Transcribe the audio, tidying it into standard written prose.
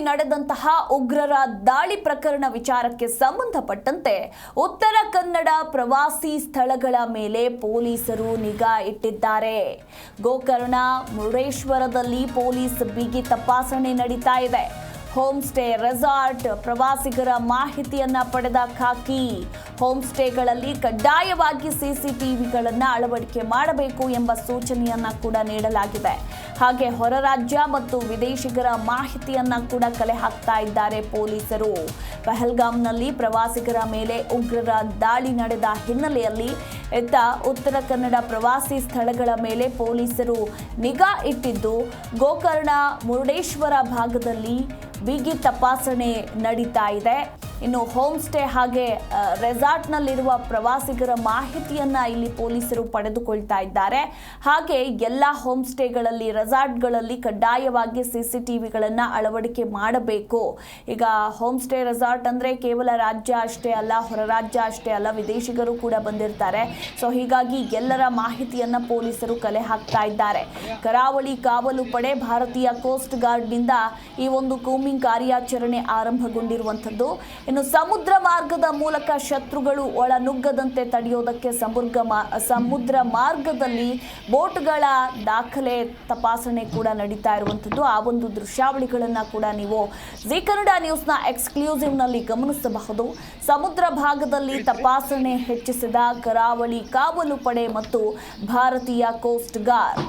ನಡೆದಂತಹ ಉಗ್ರರ ದಾಳಿ ಪ್ರಕರಣ ವಿಚಾರಕ್ಕೆ ಸಂಬಂಧಪಟ್ಟಂತೆ ಉತ್ತರ ಕನ್ನಡ ಪ್ರವಾಸಿ ಸ್ಥಳಗಳ ಮೇಲೆ ಪೊಲೀಸರು ನಿಗಾ ಇಟ್ಟಿದ್ದಾರೆ. ಗೋಕರ್ಣ ಮುರುಡೇಶ್ವರದಲ್ಲಿ ಪೊಲೀಸ್ ಬಿಗಿ ತಪಾಸಣೆ ನಡೀತಾ ಇದೆ. ಹೋಮ್ ಸ್ಟೇ, ರೆಸಾರ್ಟ್, ಪ್ರವಾಸಿಗರ ಮಾಹಿತಿಯನ್ನ ಪಡೆದ ಖಾಕಿ ಹೋಮ್ ಸ್ಟೇಗಳಲ್ಲಿ ಕಡ್ಡಾಯವಾಗಿ ಸಿಸಿಟಿವಿಗಳನ್ನು ಅಳವಡಿಕೆ ಮಾಡಬೇಕು ಎಂಬ ಸೂಚನೆಯನ್ನ ಕೂಡ ನೀಡಲಾಗಿದೆ. ಹಾಗೆ ಹೊರ ರಾಜ್ಯ ಮತ್ತು ವಿದೇಶಿಗರ ಮಾಹಿತಿಯನ್ನ ಕೂಡ ಕಲೆ ಹಾಕ್ತಾ ಇದ್ದಾರೆ ಪೊಲೀಸರು. ಪಹಲ್ಗಾಮ್ನಲ್ಲಿ ಪ್ರವಾಸಿಗರ ಮೇಲೆ ಉಗ್ರರ ದಾಳಿ ನಡೆದ ಹಿನ್ನೆಲೆಯಲ್ಲಿ ಉತ್ತರ ಕನ್ನಡ ಪ್ರವಾಸಿ ಸ್ಥಳಗಳ ಮೇಲೆ ಪೊಲೀಸರು ನಿಗಾ ಇಟ್ಟಿದ್ದು, ಗೋಕರ್ಣ ಮುರುಡೇಶ್ವರ ಭಾಗದಲ್ಲಿ ಬಿಗಿ ತಪಾಸಣೆ ನಡೀತಾ ಇದೆ. ಇನ್ನು ಹೋಮ್ ಸ್ಟೇ ಹಾಗೆ ರೆಸಾರ್ಟ್ನಲ್ಲಿರುವ ಪ್ರವಾಸಿಗರ ಮಾಹಿತಿಯನ್ನ ಇಲ್ಲಿ ಪೊಲೀಸರು ಪಡೆದುಕೊಳ್ತಾ ಇದ್ದಾರೆ. ಹಾಗೆ ಎಲ್ಲ ಹೋಮ್ ಸ್ಟೇಗಳಲ್ಲಿ, ರೆಸಾರ್ಟ್ಗಳಲ್ಲಿ ಕಡ್ಡಾಯವಾಗಿ ಸಿಸಿಟಿವಿಗಳನ್ನ ಅಳವಡಿಕೆ ಮಾಡಬೇಕು. ಈಗ ಹೋಮ್ ಸ್ಟೇ, ರೆಸಾರ್ಟ್ ಅಂದ್ರೆ ಕೇವಲ ರಾಜ್ಯ ಅಷ್ಟೇ ಅಲ್ಲ, ಹೊರ ರಾಜ್ಯ ಅಷ್ಟೇ ಅಲ್ಲ, ವಿದೇಶಿಗರು ಕೂಡ ಬಂದಿರ್ತಾರೆ. ಸೊ ಹೀಗಾಗಿ ಎಲ್ಲರ ಮಾಹಿತಿಯನ್ನ ಪೊಲೀಸರು ಕಲೆ ಹಾಕ್ತಾ ಇದ್ದಾರೆ. ಕರಾವಳಿ ಕಾವಲು ಪಡೆ, ಭಾರತೀಯ ಕೋಸ್ಟ್ ಗಾರ್ಡ್ನಿಂದ ಈ ಒಂದು ಕೂಂಬಿಂಗ್ ಕಾರ್ಯಾಚರಣೆ ಆರಂಭಗೊಂಡಿರುವಂಥದ್ದು. ಇನ್ನು ಸಮುದ್ರ ಮಾರ್ಗದ ಮೂಲಕ ಶತ್ರುಗಳು ಒಳನುಗ್ಗದಂತೆ ತಡೆಯೋದಕ್ಕೆ ಸಮುದ್ರ ಮಾರ್ಗದಲ್ಲಿ ಬೋಟ್ಗಳ ದಾಖಲೆ ತಪಾಸಣೆ ಕೂಡ ನಡೀತಾ ಇರುವಂಥದ್ದು. ಆ ಒಂದು ದೃಶ್ಯಾವಳಿಗಳನ್ನು ಕೂಡ ನೀವು ಜಿ ಕನ್ನಡ ನ್ಯೂಸ್ನ ಎಕ್ಸ್ಕ್ಲೂಸಿವ್ನಲ್ಲಿ ಗಮನಿಸಬಹುದು. ಸಮುದ್ರ ಭಾಗದಲ್ಲಿ ತಪಾಸಣೆ ಹೆಚ್ಚಿಸಿದ ಕರಾವಳಿ ಕಾವಲು ಪಡೆ ಮತ್ತು ಭಾರತೀಯ ಕೋಸ್ಟ್ ಗಾರ್ಡ್.